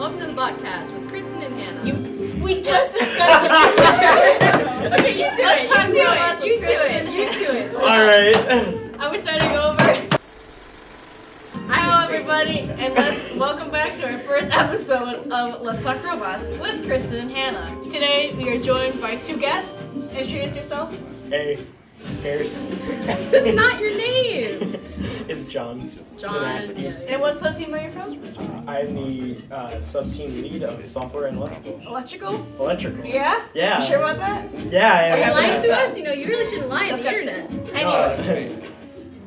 Welcome to the Botcast with Kristen and Hannah. We just discussed it. Okay, you do it. Alright. Are we starting over? Hello everybody, and welcome back to our first episode of Let's Talk Robots with Kristen and Hannah. Today we are joined by two guests. Introduce yourself. Hey, scarce. That's not your name. It's John. Damaski. And what sub-team are you from? I'm the sub-team lead of software and electrical. Electrical? Yeah? Yeah. You sure about that? Yeah, I Are you am. lying to us? You know, you really shouldn't lie on the internet. Anyway.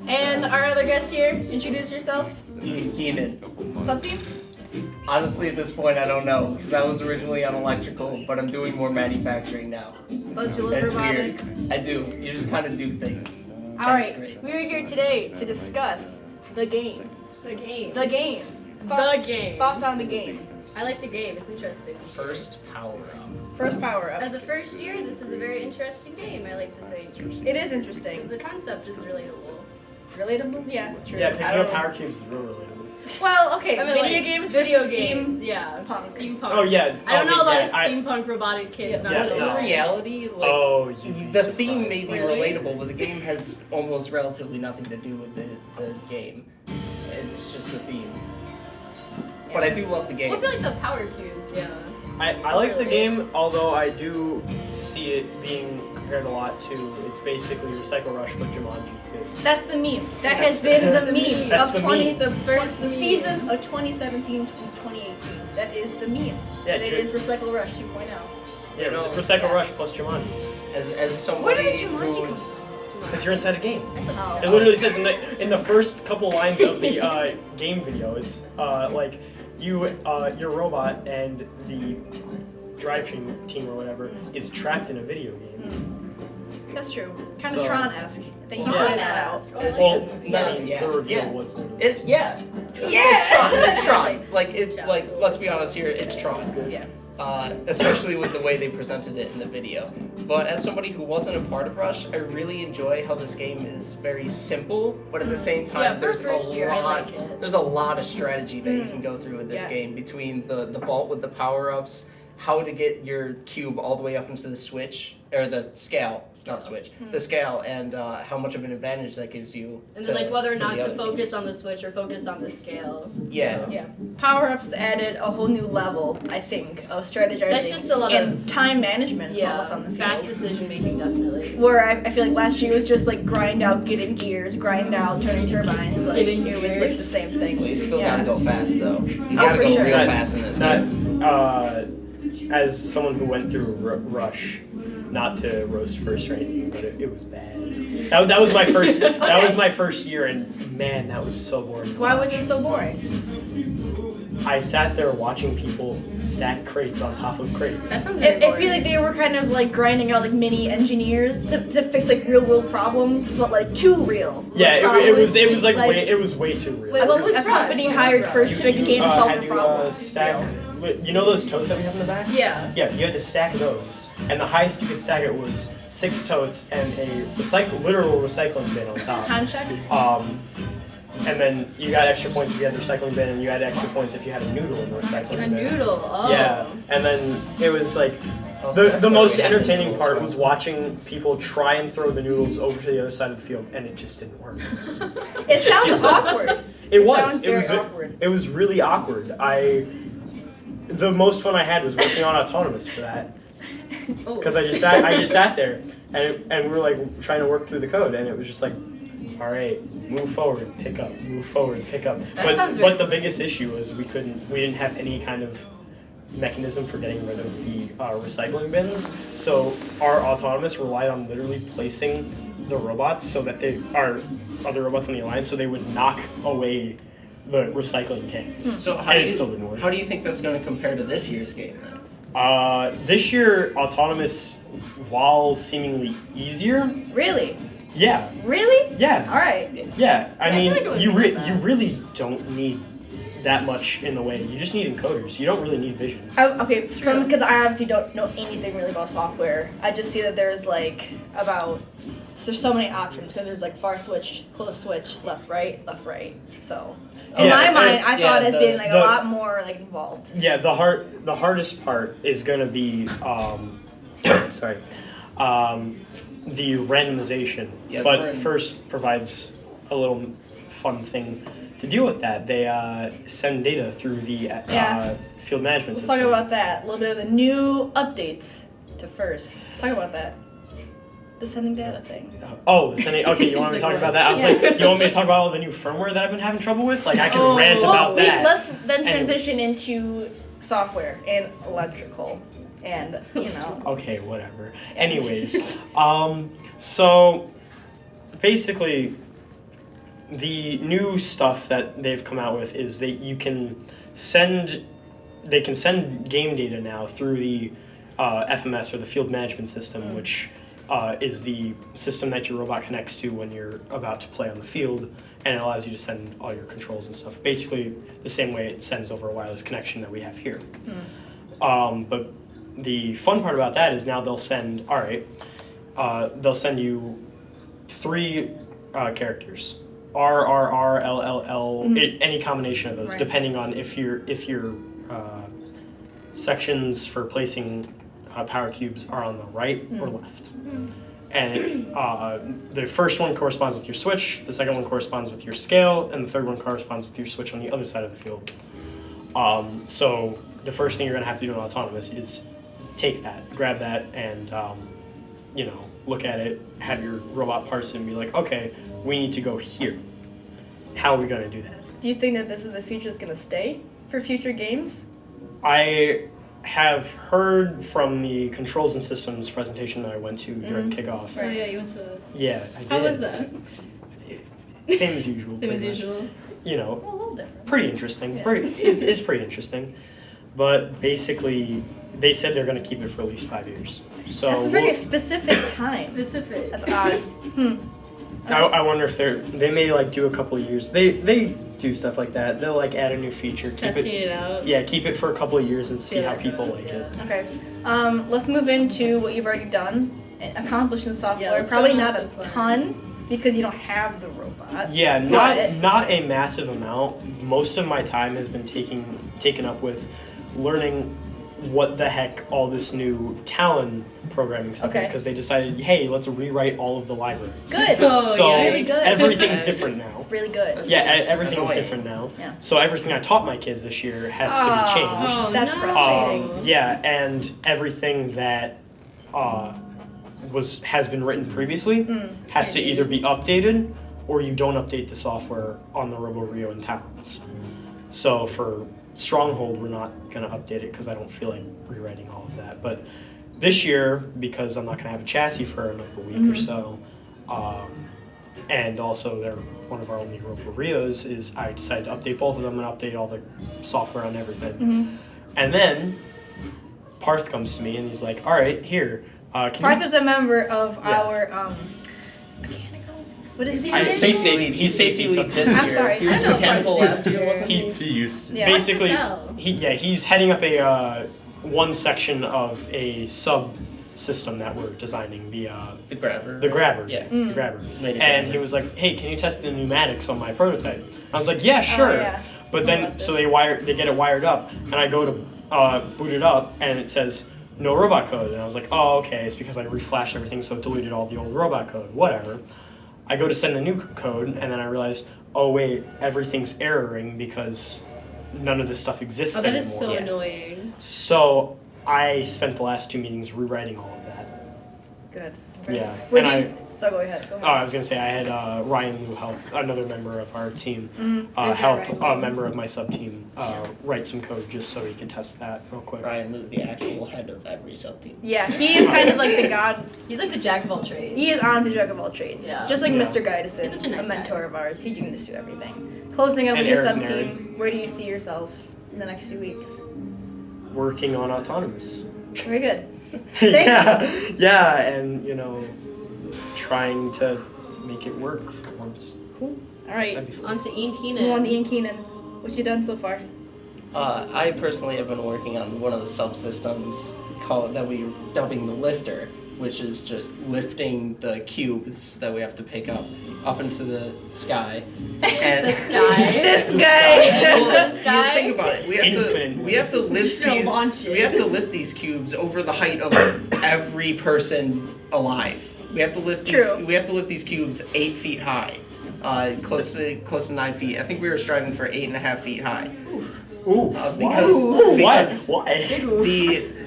And our other guest here, introduce yourself. Keenan. Sub-team? Honestly, at this point, I don't know, because I was originally on electrical, but I'm doing more manufacturing now. Don't you love It's robotics? weird. I do. You just kind of do things. Alright, Great. we are here today to discuss the game. The game. The game. The game. Thoughts on the game. I like the game. It's interesting. First power-up. First power-up. As a first year, this is a very interesting game, I like to think. It is interesting. Because the concept is relatable. Relatable? Yeah, true. Yeah, picking up power cubes is real relatable. Well, okay, I mean, video like, games Video versus games, Steam. yeah. Punk. Steampunk. Oh yeah. I don't know a lot of I- steampunk robotic kids. Yeah, not yeah, really. but no. in reality, like, you'd be the theme may be Really? relatable, but the game has almost relatively nothing to do with the game. It's just the theme. But I do love the game. Well, I feel like the power cubes, yeah. I like the game, although I do see it being compared a lot to, it's basically Recycle Rush but Jumanji too. That's the meme. That That's has been the the meme. meme That's of the 20 meme. the First the meme. season of 2017 to 2018. That is the meme. Yeah, And it true. is Recycle Rush 2.0. Yeah, No, Recycle yeah. Rush plus Jumanji. As Where somebody did Jumanji come who's... from? Because you're inside a game. I said Oh. It literally says in the first couple lines of the game video, it's like your robot and the drivetrain team or whatever is trapped in a video game. That's true. Kind So- of Tron-esque. They Yeah. pointed that out. Well, No, I mean, yeah, the reveal yeah. was. It's Tron. It's Tron. Like, let's be honest here, it's Tron. Yeah. Especially with the way they presented it in the video. But as somebody who wasn't a part of Rush, I really enjoy how this game is very simple, but at the same time, Yeah, for there's first year, I like it. there's a lot of strategy that you can go through in this Yeah. game between the vault with the power-ups, how to get your cube all the way up into the switch, or the scale, it's not switch, the scale, and how much of an advantage that gives you. And then like whether or for not the to other focus teams. on the switch or focus on the scale. Yeah. Yeah. Power-ups added a whole new level, I think, of strategizing That's just a lot and of- time management Yeah, almost on the field. fast decision making definitely. Where I feel like last year was just like grind out getting gears, grind out turning turbines. Like Getting it was like gears. the same thing. Well, you still Yeah. gotta go fast though. You Oh, gotta for go sure. real Not- fast in this Not, game. as someone who went through Rush, not to roast first or anything, but it was bad. That was my first. That was my first year, and man, that was so boring. Why was it so boring? I sat there watching people stack crates on top of crates. That sounds very I boring. feel like they were kind of like grinding out like mini engineers to fix like real world problems, but like too real. Yeah, Problems. it was like Like- it was way too real. Wait, what was a Rush? company What was hired Rush? first to make a game to solve had a to problem. stack. You know those totes that we have in the back? Yeah. Yeah, you had to stack those, and the highest you could stack it was 6 totes and a literal recycling bin on top. Time check. And then you got extra points if you had the recycling bin, and you had extra points if you had a noodle in the recycling A bin. noodle. Oh. Yeah, and then it was like Oh, so that's the where most we had the entertaining noodles part from. was watching people try and throw the noodles over to the other side of the field, and it just didn't work. It sounds awkward. It sounds was. very awkward. It was really awkward. The most fun I had was working on autonomous for that, Oh. because I just sat there, and we were like trying to work through the code, and it was just like, all right, move forward, pick up, move forward, pick up. That sounds very But the biggest issue was we didn't have any kind of mechanism for getting rid of the recycling bins, so our autonomous relied on literally placing the robots so that they are other robots in the alliance, so they would knock away the recycling cans. So And it still didn't work. how do you think that's going to compare to this year's game then? This year, autonomous, while seemingly easier, Really? yeah, Really? yeah, All right. yeah. I I mean, feel like it would you be like that. you really don't need that much in the way. You just need encoders. You don't really need vision. Okay, because I obviously don't know anything really about software. I just see that there's like about So there's so many options because there's like far switch, close switch, left, right. So in Yeah, my mind, I thought it's been like a the- lot more like involved. Yeah, the hardest part is gonna be sorry, the randomization. Yeah, but first provides a little fun thing to deal with that. They send data through the Yeah. field management Let's system. talk about that. A little bit of the new updates to first. Talk about that. The sending data thing. Oh, the sending. Okay, you want me to He's like, talk about that? I was like, you want me to talk about all the new firmware that I've been having trouble with? Like, I can rant about that. Let's then Anyway. transition into software and electrical, and Okay, whatever. Anyways, so basically, the new stuff that they've come out with is that they can send game data now through the FMS or the field management system, which is the system that your robot connects to when you're about to play on the field, and it allows you to send all your controls and stuff. Basically, the same way it sends over a wireless connection that we have here. But the fun part about that is now they'll send you 3 characters. R, R, R, L, L, L, any combination of those, Right. depending on if your sections for placing power cubes are on the right or left. And the first one corresponds with your switch, the second one corresponds with your scale, and the third one corresponds with your switch on the other side of the field. So the first thing you're going to have to do in Autonomous is take that, grab that, and look at it, have your robot parse it, and be like, okay, we need to go here. How are we going to do that? Do you think that this is a feature that's going to stay for future games? I have heard from the controls and systems presentation that I went to during kickoff. Oh yeah, you went to. Yeah, I did. How was that? Same as usual. Same as pretty much. usual. You know, Well, a little different. pretty interesting. Yeah. It's pretty interesting. But basically, they said they're going to keep it for at least 5 years. So That's a very specific time. Specific. That's odd. I wonder if they may like do a couple of years. They do stuff like that. They'll like add a new feature. Just keep testing it out. Yeah, keep it for a couple of years and see See how how it people goes, like yeah. it. Okay. Let's move into what you've already done and accomplished in software. let's Probably go on not a so far. ton because you don't have the robot. Yeah, But- not a massive amount. Most of my time has been taken up with learning what the heck all this new Talon programming stuff is, Okay. because they decided, hey, let's rewrite all of the libraries. Good. Oh, So yeah. Really good. everything's different now. Really good. That's- Yeah, It's everything is annoying. different now. Yeah. So everything I taught my kids this year has to be changed. Oh, That's no. frustrating. Yeah, and everything that has been written previously has to either be updated or you don't update the software on the Robo Rio and Talons. So for Stronghold, we're not going to update it because I don't feel like rewriting all of that. But this year, because I'm not going to have a chassis for another week or so, and also they're one of our only Robo Rios, is I decided to update both of them and update all the software on everything. And then Parth comes to me and he's like, all right, here. Can Parth you is a member of Yeah. our mechanical. What is he? I again? say He's safety lead this I'm year. sorry. He was I know mechanical Parth last is year, wasn't he? She used to. Yeah. Basically, I can tell. he's heading up a one section of a sub system that we're designing, the The grabber. grabber. Yeah. The grabber. It's made a And he grabber. was like, hey, can you test the pneumatics on my prototype? I was like, yeah, sure. yeah. But Something then, like so this. they get it wired up, and I go to boot it up, and it says no robot code. And I was like, oh, okay, it's because I reflashed everything, so it deleted all the old robot code. Whatever. I go to send the new code, and then I realize, oh wait, everything's erroring because none of this stuff exists Oh, that anymore. is so Yeah. annoying. So I spent the last 2 meetings rewriting all of that. Good. Yeah, What and do you? So go ahead. Go Oh, ahead. I was gonna say I had Ryan Liu help, another member of our team, Okay, help Ryan a Liu. member of my sub team write some code just so he could test that real quick. Ryan Liu, the actual head of every sub team. Yeah, he is kind of like the god. He's like the jack of all trades. He is honestly the jack of all trades. Yeah. Just like Yeah. Mr. Guidison, He's such a nice mentor guy. of ours. He can just do everything. Closing up And with your Eric sub Neri. team. Where do you see yourself in the next few weeks? Working on autonomous. Very good. yeah, and trying to make it work for once. All right. That'd be fun. On to Ian Let's move on to Keenan. Ian Keenan. What you done so far? I personally have been working on one of the subsystems that we're dubbing the Lifter. which is just lifting the cubes that we have to pick up into the sky. And The sky. This The guy. Well, The sky? you think about it. We have to lift Just gonna these. launch it. We have to lift these cubes over the height of every person alive. We have to lift these. True. We have to lift these cubes 8 feet high, close to 9 feet. I think we were striving for 8.5 feet high. Ooh, Because why? Big oof.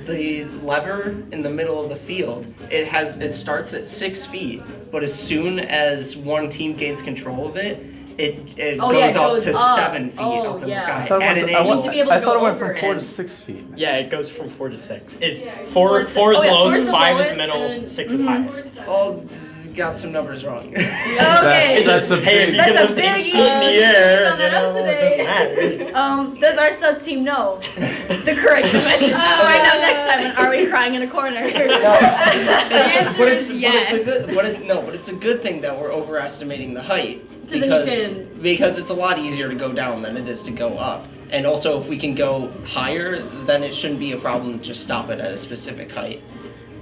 the lever in the middle of the field, it starts at 6 feet, but as soon as one team gains control of it, it Oh, yeah, goes it up goes to up. 7 feet Oh, up in yeah. the sky I thought at it an went, I, You need angle. to be able to I thought it go went over from it. 4 to 6 feet. Yeah, it goes from 4 to 6. It's Four four to is six. Oh, yeah, lowest, four's the 5 lowest, is middle, and then- 6 is highest. Oh, got some numbers wrong. Okay. That's a Hey, if big. you can That's a lift 8 big feet in the air, found that out it today. doesn't matter. Does our sub team know the correct dimensions? Find out next time on Are We Crying in a Corner? answer is yes. But it's a good thing that we're overestimating the height So then you because it's a lot easier to go down than it is to go up. And also, if we can go higher, then it shouldn't be a problem to just stop it at a specific height.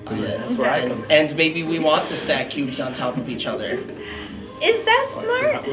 That's where I come. And maybe we want to stack cubes on top of each other. Is that smart?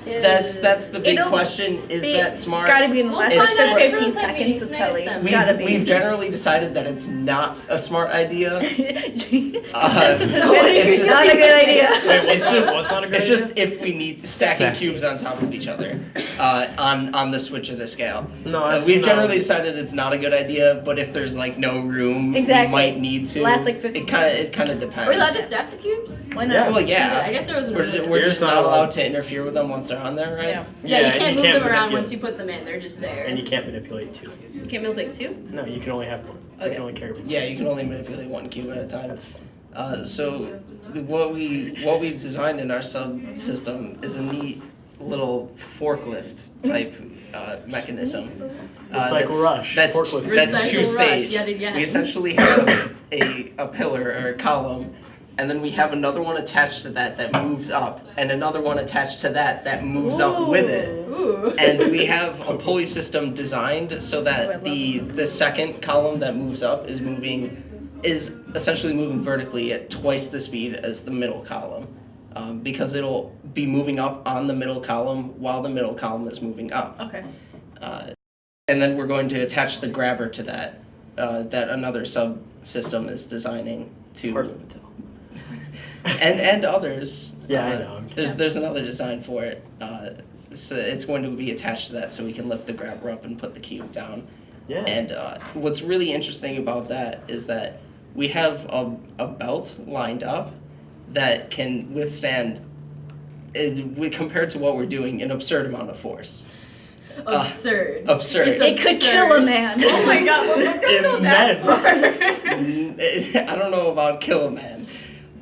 That's the big It'll question. Is be- that smart? Gotta be in the We'll last find out at 15 prototype seconds meetings of tonight, telly. it sounds It's gotta be. We've generally decided that it's not a smart idea. Consensus has no, been it's it's just- not a good idea. Wait, It's just what's not a good It's idea? just if we need stacking Stack. cubes on top of each other on the switch of the scale. No, that's We've not- generally decided it's not a good idea, but if there's like no room, Exactly. we might need to. Last, like, 15 It kind of depends. Are we allowed to stack the cubes? Why Yeah, not? well, yeah. I guess there was an We're earlier- just not allowed to interfere with them once they're on there, right? Yeah. Yeah, you and can't move them around manipulate- once you put them in. They're just there. And you can't manipulate 2. You can't manipulate 2? No, you can only have 1. You Okay. can only carry 1. Yeah, you can only manipulate one cube at a time. That's fun. So what we've designed in our subsystem is a neat little forklift type mechanism. Recycle rush. That's Forklift. that's Recycle two rush, stage. yet again. We essentially have a pillar or a column, and then we have another one attached to that moves up, and another one attached to that moves up with it. Ooh. And we have a pulley system designed so that the second column that moves up is essentially moving vertically at twice the speed as the middle column, because it'll be moving up on the middle column while the middle column is moving up. Okay. And then we're going to attach the grabber to that another subsystem is designing Hard to, to tell. and others. Yeah, I know. There's another design for it. So it's going to be attached to that, so we can lift the grabber up and put the cube down. Yeah. And what's really interesting about that is that we have a belt lined up that can withstand, compared to what we're doing, an absurd amount of force. Absurd. Absurd. It's It could kill a man. Oh my god, well, don't go that Immense. far. I don't know about kill a man,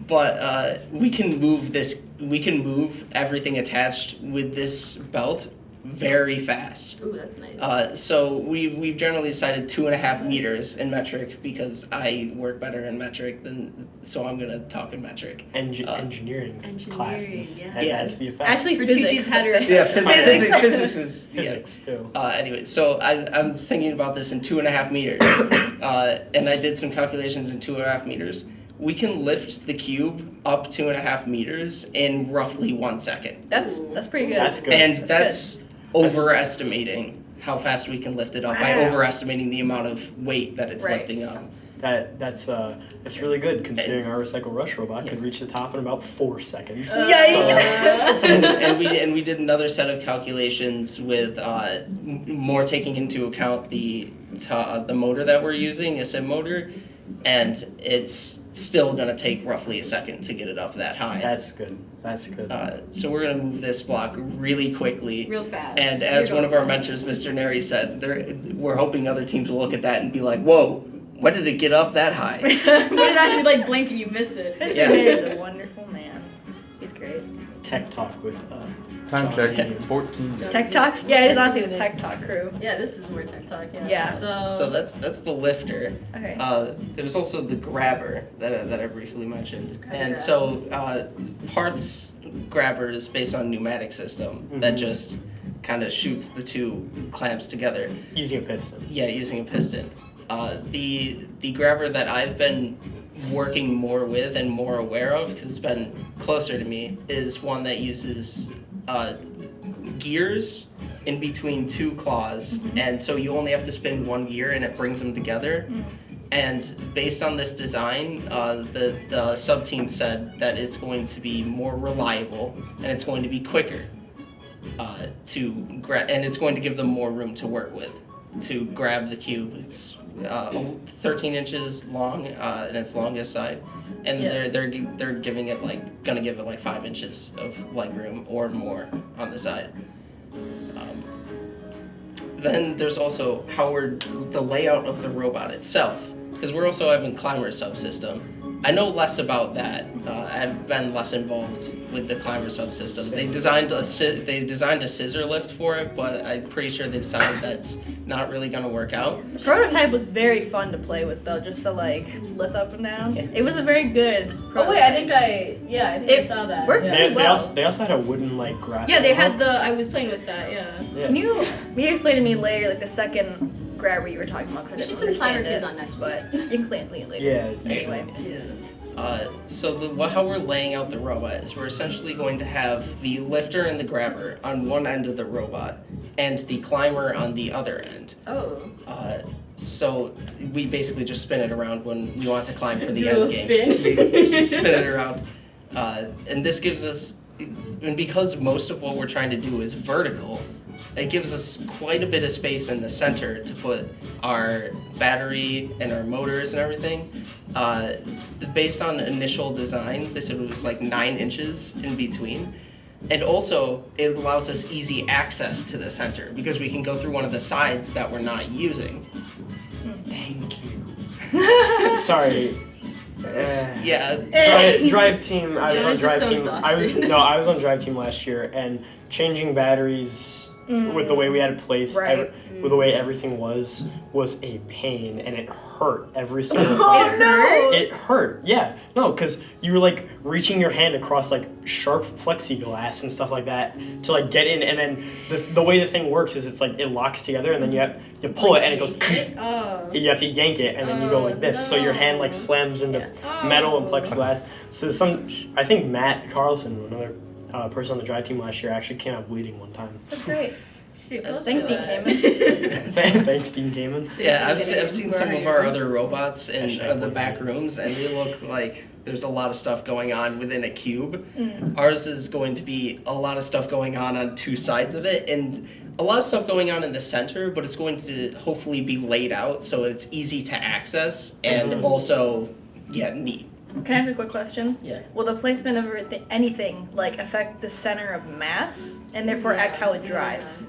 but we can move this. We can move everything attached with this belt very fast. Ooh, that's nice. So we've generally decided 2.5 meters in metric because I work better in metric so I'm gonna talk in metric. Engineering classes. yeah. And Yes. that's the effect. Actually, Bertucci's physics. had her. Yeah, physics is Physics too. Anyway, so I'm thinking about this in 2.5 meters, and I did some calculations in 2.5 meters. We can lift the cube up 2.5 meters in roughly 1 second, That's pretty good. That's good. and That's that's overestimating how fast we can lift it up by Wow. overestimating the amount of weight that it's Right. lifting up. That's really good considering our Recycle Rush robot could reach the top in about 4 seconds. and we did another set of calculations with more taking into account the motor that we're using, a sim motor, and it's still gonna take roughly a second to get it up that high. That's good. That's good. So we're gonna move this block really quickly. Real fast. And as You're one of our going mentors, Mr. Neri, said, we're hoping other teams will look at that and be like, "Whoa, when did it get up that high?" What did that be like? Blink and you miss it. Mr. Yeah. Nate is a wonderful man. He's great. Tech talk with Time John check. Ian. 14. Tech Talk? Yeah, it is honestly the Tech Talk crew. Yeah, this is more tech talk. Yeah. Yeah. So that's the lifter. Okay. There's also the grabber that I briefly mentioned, Okay. and so Parth's grabber is based on a pneumatic system that just kind of shoots the two clamps together. Using a piston. Yeah, using a piston. The grabber that I've been working more with and more aware of, because it's been closer to me, is one that uses gears in between two claws, and so you only have to spin one gear and it brings them together. And based on this design, the sub-team said that it's going to be more reliable and it's going to be quicker and it's going to give them more room to work with to grab the cube. It's 13 inches long in its longest side, and they're giving it gonna give it 5 inches of leg room or more on the side. Then there's also the layout of the robot itself, because we're also having climber subsystem. I know less about that. I've been less involved with the climber subsystem. They designed a scissor lift for it, but I'm pretty sure they decided that's not really gonna work out. The prototype was very fun to play with, though, just to lift up and down. Yeah. It was a very good prototype. Oh wait, I think I saw that. Worked Yeah. really well. They also had a wooden graphic. Yeah, they had I was playing with that. Yeah. Can you explain to me later, the second grabber you were talking about? There's just some climber kids on next but you can play it later. Yeah. Anyway. So how we're laying out the robot is we're essentially going to have the lifter and the grabber on one end of the robot, and the climber on the other end. Oh. So we basically just spin it around when we want to climb for the Do a end game. spin. You just spin it around, and this gives us, and because most of what we're trying to do is vertical, it gives us quite a bit of space in the center to put our battery and our motors and everything. Based on initial designs, they said it was 9 inches in between. And also, it allows us easy access to the center because we can go through one of the sides that we're not using. Thank you. Sorry. Drive team. I was on Jenna's just drive so team. exhausted. I was on drive team last year, and changing batteries with the way we had it placed, with the way everything was a pain, and it hurt every single time. It hurt? It hurt. Yeah. No, because you were reaching your hand across sharp plexiglass and stuff like that to get in, and then the way the thing works is it's it locks together, and then you pull it and it goes. You have to yank it, and then you go like this, so your hand slams into metal and plexiglass. So I think Matt Carlson, another person on the drive team last year, actually came out bleeding one time. That's great. Thanks, Dean Kamen. Thanks, Dean Kamen. Yeah, I've seen some of our other robots in the back rooms, and they look like there's a lot of stuff going on within a cube. Ours is going to be a lot of stuff going on two sides of it, and a lot of stuff going on in the center, but it's going to hopefully be laid out so it's easy to access and also, neat. Can I have a quick question? Yeah. Will the placement of anything affect the center of mass and therefore affect how it drives?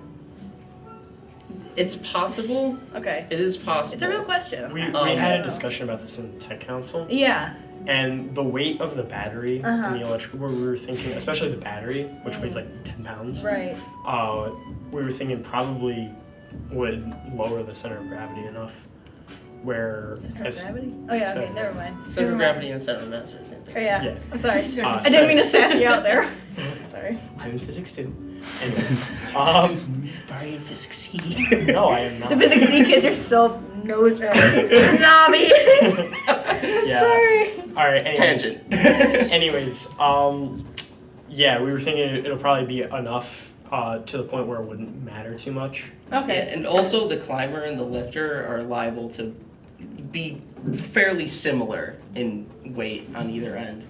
It's possible. Okay. It is possible. It's a real question. We had a discussion about this in Tech Council. Yeah. And the weight of the battery and the electrical board, we were thinking, especially the battery, which weighs 10 pounds. Right. We were thinking probably would lower the center of gravity enough where Center of gravity? Oh yeah, okay, never mind. Center of gravity and center of mass are the same thing. Oh yeah. Yeah. I'm sorry. I didn't mean to sass you out there. Sorry. I'm in physics too. Anyways, Are you in physics C? no, I am not. The physics C kids are so nose snobby. Yeah. Sorry. All right. Anyways. Tangent. Anyways, yeah, we were thinking it'll probably be enough to the point where it wouldn't matter too much. Okay. Yeah, and also the climber and the lifter are liable to be fairly similar in weight on either end.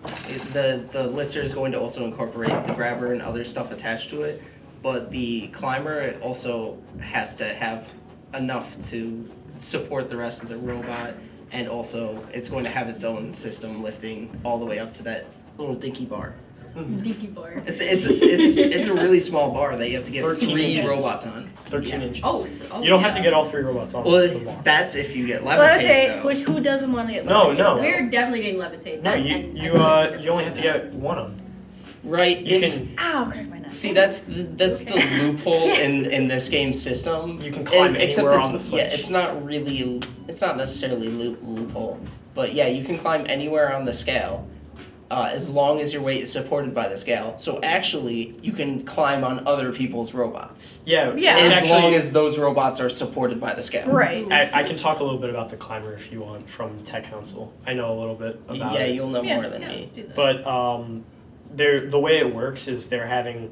The lifter is going to also incorporate the grabber and other stuff attached to it, but the climber also has to have enough to support the rest of the robot, and also it's going to have its own system lifting all the way up to that little dinky bar. Dinky bar. It's a really small bar that you have to get 13 three inches. robots on. 13 inches. Oh, You don't have to get all 3 robots on the Well, bar. that's if you get levitate, Levitate, who doesn't want to get No, levitate? no. We're definitely getting levitate. No, That's you only have to get one on. right? You If- can Ow, crack my neck. See, that's the loophole in this game system. You can climb except anywhere it's, on the Switch. Yeah, it's not necessarily loophole, but yeah, you can climb anywhere on the scale. as long as your weight is supported by the scale. So actually, you can climb on other people's robots. Yeah. Yeah. it's As actually- long as those robots are supported by the scale. Right. I can talk a little bit about the climber if you want from Tech Council. I know a little bit about Yeah, it. you'll know more than Yeah, me. let's do that. But the way it works is they're having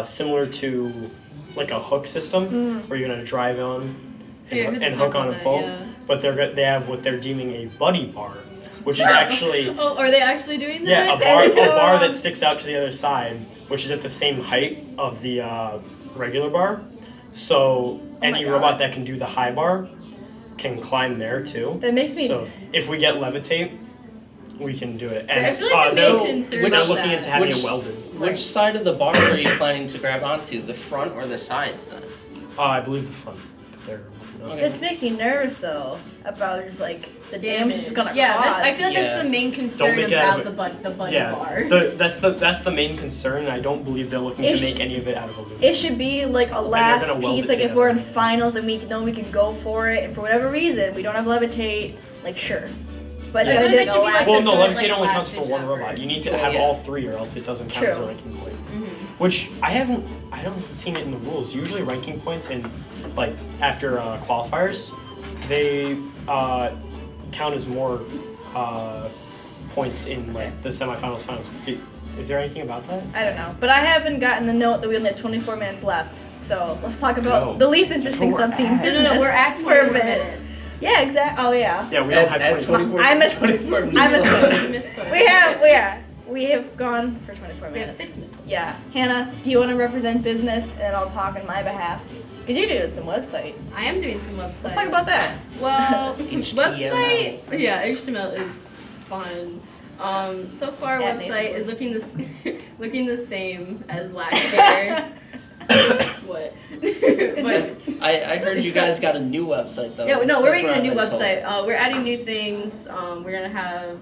similar to like a hook system where you're gonna drive on and hook on a boat. But they have what they're deeming a buddy bar, which is actually Oh, are they actually doing that? yeah a bar that sticks out to the other side, which is at the same height of the regular bar. So any God. robot that can do the high bar can climb there too. That makes me. So if we get levitate, we can do it. And I feel like they're, the main concern they're about looking that. into having Which- it welded. Which side of the bar are you planning to grab onto? The front or the sides then? I believe the front. They're Okay. It makes me nervous though about just like the damage it's gonna Yeah, cause. I feel like that's Yeah. the main concern make it out about of the buddy yeah. bar. That's the main concern. And I don't believe they're looking It to sh- make any of it out of aluminum. It should be like a they're last gonna weld piece. it Like if together. we're in finals and we know we can go for it, and for whatever reason we don't have levitate, like sure, but it's I gotta feel be like like that a should be last. like Well, the no, good, levitate like, only last counts for ditch one effort. robot. You need to Oh, have yeah. all three, or else it doesn't count as a True. ranking point. Mm-hmm. Which I haven't seen it in the rules. Usually ranking points in like after qualifiers, they count as more points in like the semifinals, finals. Is there anything about that? I don't know, but I haven't gotten the note that we only have 24 minutes left. So let's talk about No. the least interesting That's where we're sub-team at. business. No, we're at for a 24 bit. minutes. Yeah, exactly. Oh yeah. Yeah, we don't have At 24. I missed- 24 I minutes missed- left. You misspoke. We have gone for 24 We have minutes. 6 minutes. Yeah, Hannah, do you want to represent business, and I'll talk on my behalf? Cause you do some website. I am doing some website. Let's talk about that. Well, HTML. website. Yeah, HTML is fun. So far, Yeah, website maybe. is looking the same as last year. What? But I heard you It's so- guys got a new website though. yeah, no, That's we're what making a I've new been told. website. We're adding new things. We're gonna have.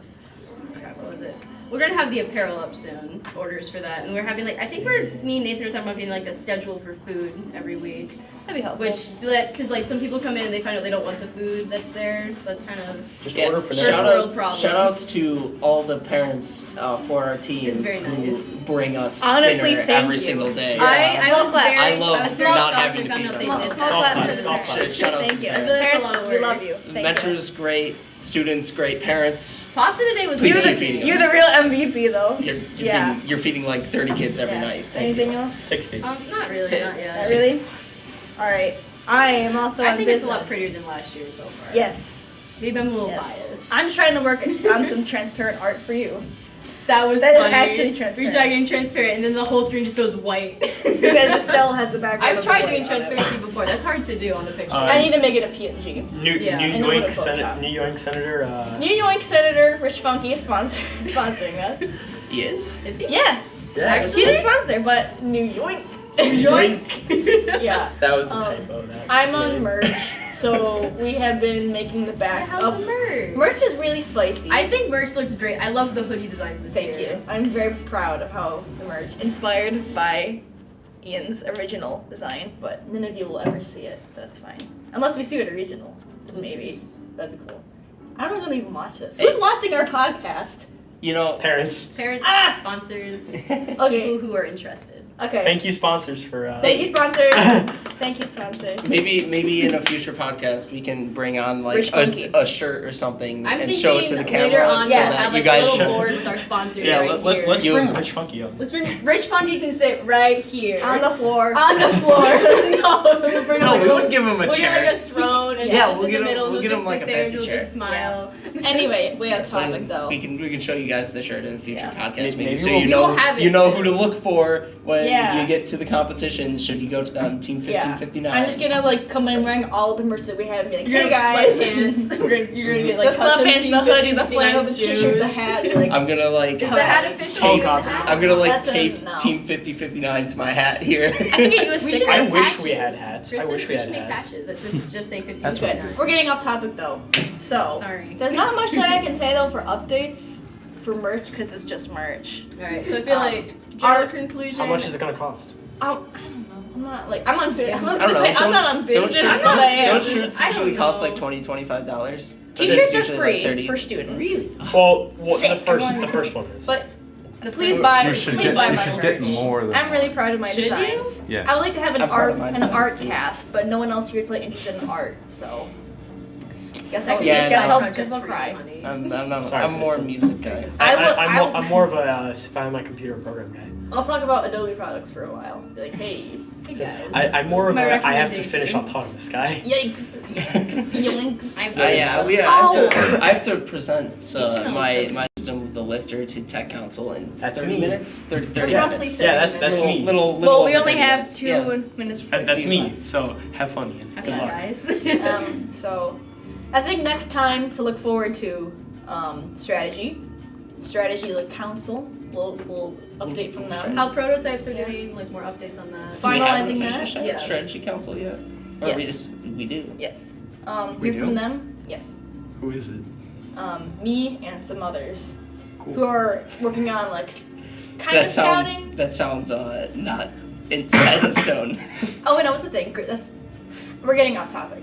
I forgot, what was it? We're gonna have the apparel up soon. Orders for that, and we're having like me and Nathan are talking about getting like a schedule for food every week. That'd be helpful. Which, because like some people come in and they find out they don't want the food that's there, so that's kind of. Just Yeah, order for First shout, world out, problems. shout outs to all the parents for our team It's very who nice. bring us Honestly, dinner thank every you. single day. I Small was clap. very. I love was very not shocked having when I to found out feed they them. did Small that. clap clap, for the golf clap. parents. Shout out to Thank the you. parents. That's a Parents, lot of we work. love you. Thank Mentors great, students great, parents. Pasta today was Please you. keep amazing. feeding You're us. the real MVP though. You're, you're feeding like 30 kids every Yeah. night. Thank Anything you. else? 60. Not really, Six. not Not yet. really? Alright. I am also I on think business. it's a lot prettier than last year so far. Yes. Maybe I'm a little Yes. biased. I'm trying to work on some transparent art for you. That was That is funny. actually transparent. We tried getting transparent, and then the whole screen just goes white. Because the cell has the background. I've of tried the doing white on it. transparency before. That's hard to do on a picture. I need to make it a PNG. New Yeah. I New know what York a Photoshop. New York Senator. New York Senator Rich Funky is sponsoring us. He is? Is he? Yeah, Yeah, Actually? he's a sponsor, but New York. Yeah. That was a Um, typo. That I'm was on name. merch, so we have been making the back How's up. the merch? Merch is really spicy. I think merch looks great. I love the hoodie designs this Thank year. you. I'm very proud of how the merch, inspired by Ian's original design, but none of you will ever see it. But that's fine, unless we see it original. Maybe that'd be cool. I don't know who's gonna even watch this. Who's watching our podcast? You know, Parents. Parents, Ah! sponsors, Okay. people who are interested. Okay. Thank you, sponsors, for. Thank you, sponsors. Thank you, sponsors. maybe in a future podcast we can bring on Rich like Funky. a shirt or something I'm and thinking show it to the camera later on so yes. that have you like guys a little should. board with our sponsors Yeah, right here. let's You- bring Rich Funky up. Let's bring Rich Funky can sit right here. On the floor. On the floor. No, we'll bring him like a little- give him a we'll get like a throne and Yeah, just we'll in get the him- middle. we'll He'll get him just like sit a there and fancy he'll just chair. smile. Anyway, way off topic though. We can show you guys the shirt in a future Yeah. podcast maybe, Maybe so we'll- you We will know have it you know soon. who to look for when Yeah. you get to the competition. Should you go to that Team 1559? I'm just gonna like come in wearing all the merch that we have and be like, You're hey gonna guys. sweatpants. You're gonna get like the custom sweatpants, Team the hoodie, the 1559 flannel, the t-shirt, the shoes. hat. You're like, I'm gonna like Is the hat official? Take Even off. hat? I'm gonna like That's a tape no. Team 5059 to my hat here. I can get you a We sticker. should I make wish patches. we had hats. I Kristen, wish we had should make hats. patches. It's just say 15. That's Good. We're getting off topic though. So, Sorry. there's not much that I can say though for updates for merch because it's just merch. All right. So I feel like our- our conclusion. How much is it gonna cost? I don't know. I'm not like I'm on. Yeah. I was I gonna don't say know. I'm not on Don't business, shirts, but I am. don't shirts I don't usually cost know. like $20-$25? T-shirts are usually free like 30. for students. Really? Well, Sick. the first one is. But The please first- buy. You should Please get, buy you my should get merch. more than I'm really one. proud of my Should you? designs. Yeah. I would like to have an I'm proud art of my an designs, art too. cast, but no one else here is really interested in art, so guess That I'll could Yeah, be a guess side I'll project guess I'll for cry. you, honey. Sorry, I'm more a Kristen. music guy. I'm more of a sit behind my computer program guy. I'll talk about Adobe products for a while. Be like, hey, Hey guys. I'm more of My a I have to finish recommendations. autonomous guy. yikes, yikes. I'm Yeah, doing I have to present You should my also- my system with the lifter to tech council in That's 30 me. minutes. 30 Roughly minutes. 30 Yeah, that's minutes. me. Little Well, we over only 30 have minutes. 2 Yeah. minutes. That's me. So have fun, Ian. Good Yeah, luck. guys. So, I think next time to look forward to strategy like council. We'll update from them. How prototypes are doing, like more updates on that. Fine. Do we have an Finalizing official that? Yes. strategy council yet? Or Yes. we do. Yes. We Hear from do? them. Yes. Who is it? Me and some others Cool. who are working on like kind of scouting. That sounds not in set in stone. Oh, wait, no, it's a thing. We're getting off topic.